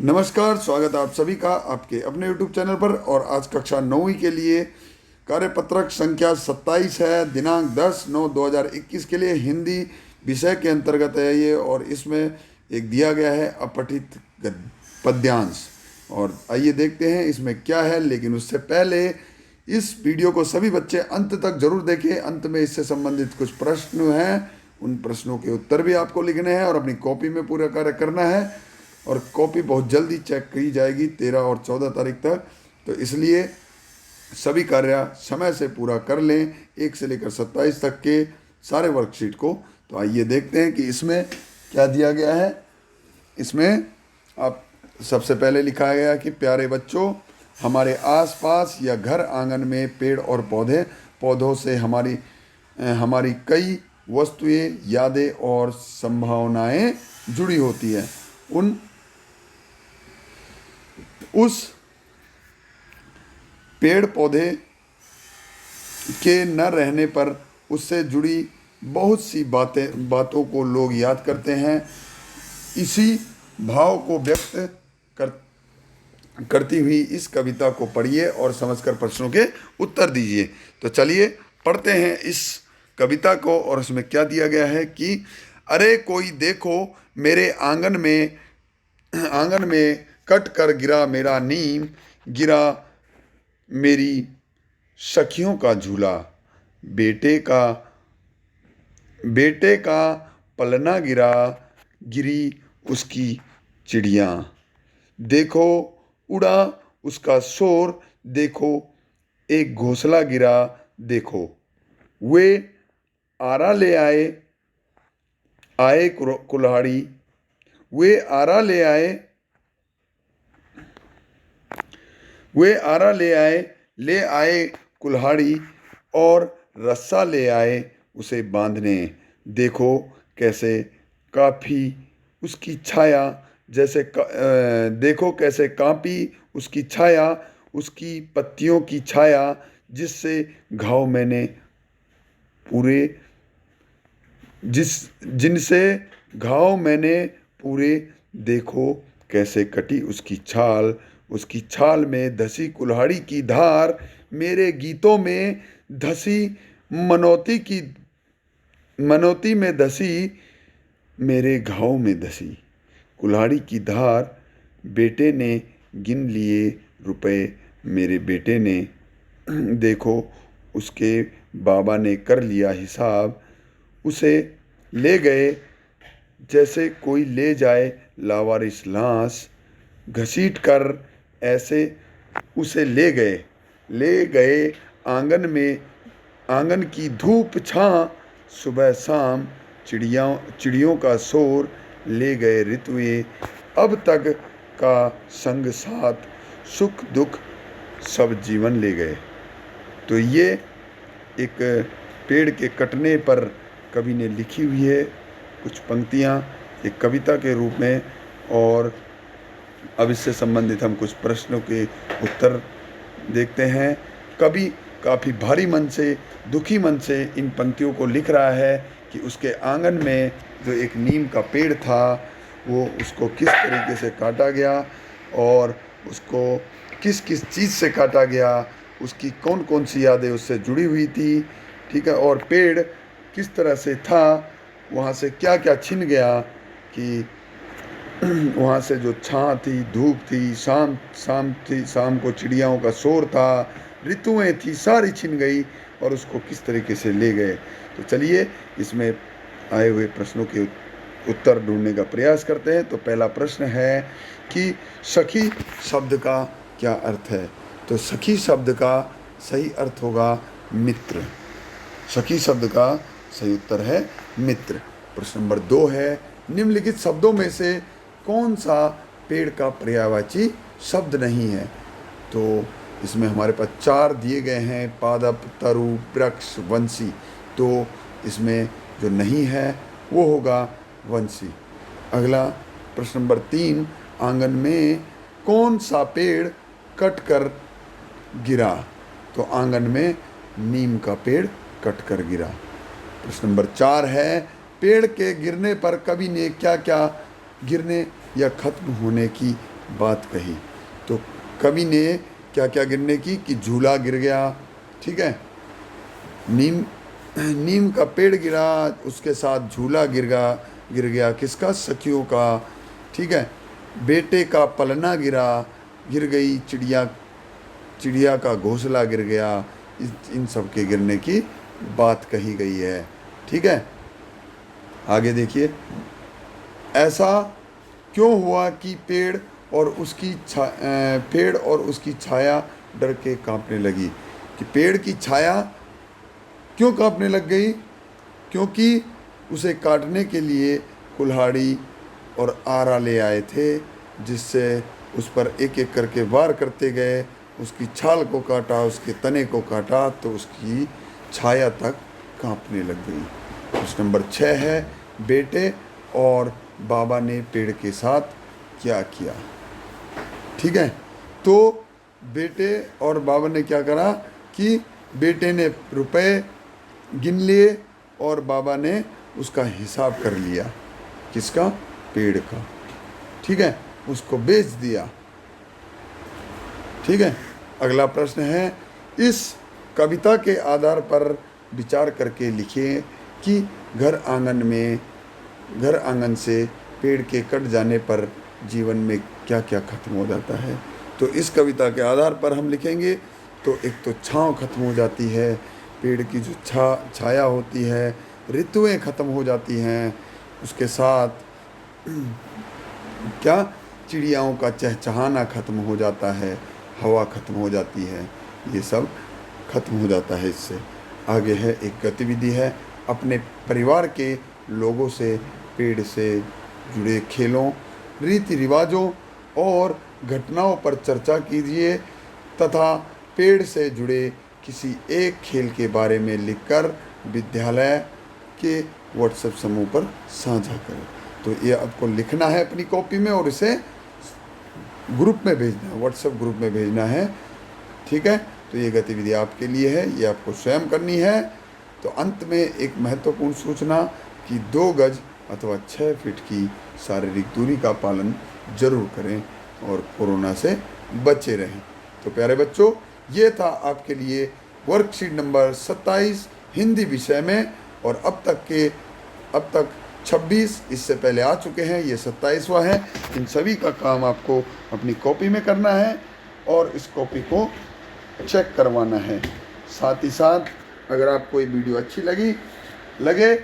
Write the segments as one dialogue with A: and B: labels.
A: नमस्कार, स्वागत है आप सभी का आपके अपने YouTube चैनल पर। और आज कक्षा 9वीं के लिए कार्यपत्रक संख्या 27 है, दिनांक 10/9/2021 के लिए हिंदी विषय के अंतर्गत है ये। और इसमें एक दिया गया है अपठित पद्यांश। और आइए देखते हैं इसमें क्या है। लेकिन उससे पहले इस वीडियो को सभी बच्चे अंत तक जरूर देखें। अंत में इससे संबंधित कुछ प्रश्न हैं, उन प्रश्नों के उत्तर भी आपको लिखने हैं और अपनी कॉपी में पूरा कार्य करना है। और कॉपी बहुत जल्दी चेक की जाएगी 13 और 14 तारीख तक। तो इसलिए सभी कार्य समय से पूरा कर लें, 1 से लेकर 27 तक के सारे वर्कशीट को। तो आइए देखते हैं कि इसमें क्या दिया गया है। इसमें आप सबसे पहले लिखा गया कि प्यारे बच्चों, हमारे आसपास या घर आंगन में पेड़ और पौधों से हमारी कई वस्तुएं, यादें और संभावनाएं जुड़ी होती है। उस पेड़ पौधे के न रहने पर उससे जुड़ी बहुत सी बातों को लोग याद करते हैं। इसी भाव को करती हुई इस कविता को पढ़िए और समझकर प्रश्नों के उत्तर दीजिए। तो चलिए पढ़ते हैं इस कविता को। और उसमें क्या दिया गया है कि अरे कोई देखो, मेरे आंगन में कट कर गिरा मेरा नीम, गिरा मेरी सखियों का झूला, बेटे का पलना गिरा, गिरी उसकी चिड़िया। देखो उड़ा उसका शोर, देखो एक घोंसला गिरा, देखो वे आरा ले आए कुल्हाड़ी, वे आरा ले आए कुल्हाड़ी और रस्सा ले आए उसे बांधने। देखो कैसे काफी उसकी छाया, देखो कैसे कांपी उसकी छाया, उसकी पत्तियों की छाया, जिनसे घाव मैंने पूरे। देखो कैसे कटी उसकी छाल में धसी कुल्हाड़ी की धार, मेरे गीतों में धसी मनौती में धसी, मेरे घाव में धसी कुल्हाड़ी की धार। बेटे ने गिन लिए रुपए, मेरे बेटे ने, देखो उसके बाबा ने कर लिया हिसाब, उसे ले गए जैसे कोई ले जाए लावारिस लाश, घसीट कर ऐसे उसे ले गए आंगन की धूप छां, सुबह शाम चिड़ियों का शोर, ले गए ऋतुएं अब तक का संग साथ, सुख दुख सब जीवन ले गए। तो ये एक पेड़ के कटने पर कवि ने लिखी हुई है कुछ पंक्तियाँ एक कविता के रूप में। और अब इससे संबंधित हम कुछ प्रश्नों के उत्तर देखते हैं। कवि काफ़ी भारी मन से, दुखी मन से इन पंक्तियों को लिख रहा है कि उसके आंगन में जो एक नीम का पेड़ था वो उसको किस तरीके से काटा गया और उसको किस किस चीज़ से काटा गया, उसकी कौन कौन सी यादें उससे जुड़ी हुई थी, ठीक है। और पेड़ किस तरह से था, वहाँ से क्या क्या छिन गया कि वहाँ से जो छाँ थी, धूप थी, शाम को चिड़ियाओं का शोर था, ऋतुएं थी, सारी छिन गई और उसको किस तरीके से ले गए। तो चलिए इसमें आए हुए प्रश्नों के उत्तर ढूंढने का प्रयास करते हैं। तो पहला प्रश्न है कि सखी शब्द का क्या अर्थ है। तो सखी शब्द का सही अर्थ होगा मित्र। सखी शब्द का सही उत्तर है मित्र। प्रश्न नंबर 2 है, निम्नलिखित शब्दों में से कौन सा पेड़ का पर्यायवाची शब्द नहीं है। तो इसमें हमारे पास 4 दिए गए हैं, पादप, तरु, वृक्ष, वंशी। तो इसमें जो नहीं है वो होगा वंशी। अगला प्रश्न नंबर 3, आंगन में कौन सा पेड़ कट कर गिरा। तो आंगन में नीम का पेड़ कट कर गिरा। प्रश्न नंबर 4 है, पेड़ के गिरने पर कवि ने क्या क्या गिरने या खत्म होने की बात कही। तो कवि ने क्या क्या गिरने की कि झूला गिर गया, ठीक है, नीम का पेड़ गिरा, उसके साथ झूला गिर गया किसका, सखियों का, ठीक है, बेटे का पलना गिर गई चिड़िया का घोंसला गिर गया। इन सब के गिरने की बात कही गई है, ठीक है। आगे देखिए, ऐसा क्यों हुआ कि पेड़ और उसकी छाया डर के कांपने लगी, कि पेड़ की छाया क्यों कांपने लग गई, क्योंकि उसे काटने के लिए कुल्हाड़ी और आरा ले आए थे, जिससे उस पर एक एक करके वार करते गए, उसकी छाल को काटा, उसके तने को काटा, तो उसकी छाया तक कांपने लग गई। प्रश्न नंबर 6 है, बेटे और बाबा ने पेड़ के साथ क्या किया, ठीक है। तो बेटे और बाबा ने क्या करा कि बेटे ने रुपए गिन लिए और बाबा ने उसका हिसाब कर लिया, किसका, पेड़ का, ठीक है, उसको बेच दिया, ठीक है। अगला प्रश्न है, इस कविता के आधार पर विचार करके लिखिए कि घर आंगन से पेड़ के कट जाने पर जीवन में क्या क्या खत्म हो जाता है। तो इस कविता के आधार पर हम लिखेंगे, तो एक तो छाँव खत्म हो जाती है, पेड़ की जो छाया होती है, ऋतुएं खत्म हो जाती हैं, उसके साथ क्या, चिड़ियाओं का चहचहाना खत्म हो जाता है, हवा खत्म हो जाती है, ये सब खत्म हो जाता है इससे। आगे है एक गतिविधि है, अपने परिवार के लोगों से पेड़ से जुड़े खेलों, रीति रिवाजों और घटनाओं पर चर्चा कीजिए तथा पेड़ से जुड़े किसी एक खेल के बारे में लिखकर विद्यालय के व्हाट्सएप समूह पर साझा करें। तो ये आपको लिखना है अपनी कॉपी में और इसे ग्रुप में भेजना है, व्हाट्सएप ग्रुप में भेजना है, ठीक है। तो ये गतिविधि आपके लिए है, ये आपको स्वयं करनी है। तो अंत में एक महत्वपूर्ण सूचना कि 2 गज अथवा 6 फीट की शारीरिक दूरी का पालन जरूर करें और कोरोना से बचे रहें। तो प्यारे बच्चों, ये था आपके लिए वर्कशीट नंबर 27 हिंदी विषय में, और अब तक 26 इससे पहले आ चुके हैं, ये 27वां है। इन सभी का काम आपको अपनी कॉपी में करना है और इस कॉपी को चेक करवाना है। साथ ही साथ अगर आपको ये वीडियो अच्छी लगे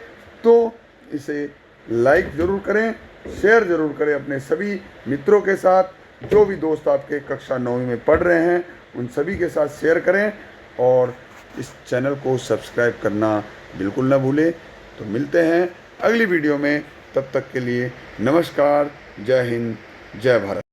A: तो इसे लाइक ज़रूर करें, शेयर ज़रूर करें अपने सभी मित्रों के साथ, जो भी दोस्त आपके कक्षा 9वीं में पढ़ रहे हैं उन सभी के साथ शेयर करें, और इस चैनल को सब्सक्राइब करना बिल्कुल ना भूलें। तो मिलते हैं अगली वीडियो में, तब तक के लिए नमस्कार, जय हिंद, जय भारत।